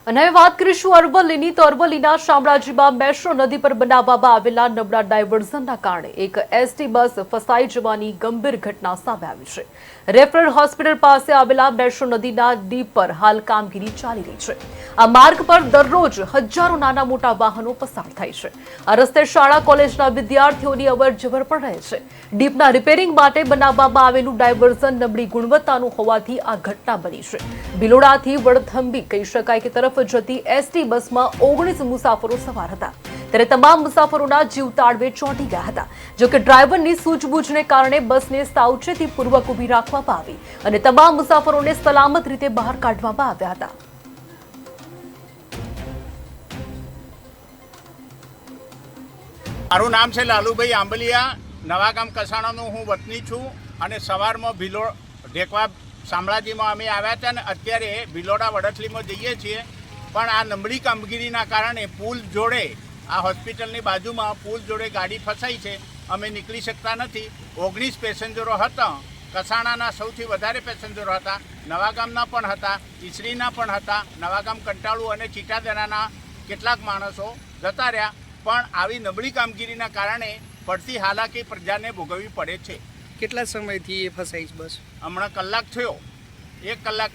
અને હવે વાત કરીશું અરવલ્લીની તો અરવલ્લીના શામળાજીમાં મેશ્રો નદી પર બનાવવામાં આવેલા નબળા ડાયવર્ઝનના કારણે એક એસટી બસ ફસાઈ જવાની ગંભીર ઘટના સામે આવી છે। રેફરલ હોસ્પિટલ પાસે આવેલા મેશ્રો નદીના ડીપ પર હાલ કામગીરી ચાલી રહી છે। આ માર્ગ પર દરરોજ હજારો નાના મોટા વાહનો પસાર થાય છે। આ રસ્તે શાળા કોલેજના વિદ્યાર્થીઓની અવરજવર પણ રહે છે। ડીપના રિપેરિંગ માટે બનાવવામાં આવેલું ડાયવર્ઝન નબળી ગુણવત્તાનું હોવાથી આ ઘટના બની છે। ભિલોડાથી વડથંભી કહી શકાય કે તરફ જતી એસટી બસમાં 19 મુસાફરો સવાર હતા, ત્યારે તમામ મુસાફરોના જીવ તાળવે ચોંટી ગયા હતા। જો કે ડ્રાઈવરની સૂઝબૂછને કારણે બસને સાવચેતીપૂર્વક ઊભી રાખવામાં આવી અને તમામ મુસાફરોને સલામત રીતે બહાર કાઢવામાં આવ્યા હતા। મારું નામ છે લાલુભાઈ આંબલિયા, નવાગામ કસાણાનો હું વતની છું અને સવારમાં ઢેકવા શામળાજીમાં અમે આવ્યા હતા અને અત્યારે ભિલોડા વડથલીમાં જઈએ છીએ। પણ આ નબળી કામગીરીના કારણે પુલ જોડે આ હોસ્પિટલની બાજુમાં પુલ જોડે ગાડી ફસાઈ છે, અમે નીકળી શકતા નથી। 19 પેસેન્જરો હતા, કસાણાના સૌથી વધારે પેસેન્જરો હતા, નવાગામના પણ હતા, ઈસરીના પણ હતા, નવાગામ કંટાળુ અને ચીટાદરાના કેટલાક માણસો જતા રહ્યા। પણ આવી નબળી કામગીરીના કારણે પડતી હાલાકી પ્રજાને ભોગવવી પડે છે। કેટલા સમયથી એ ફસાઈ બસ? હમણાં કલાક થયો, 1 કલાક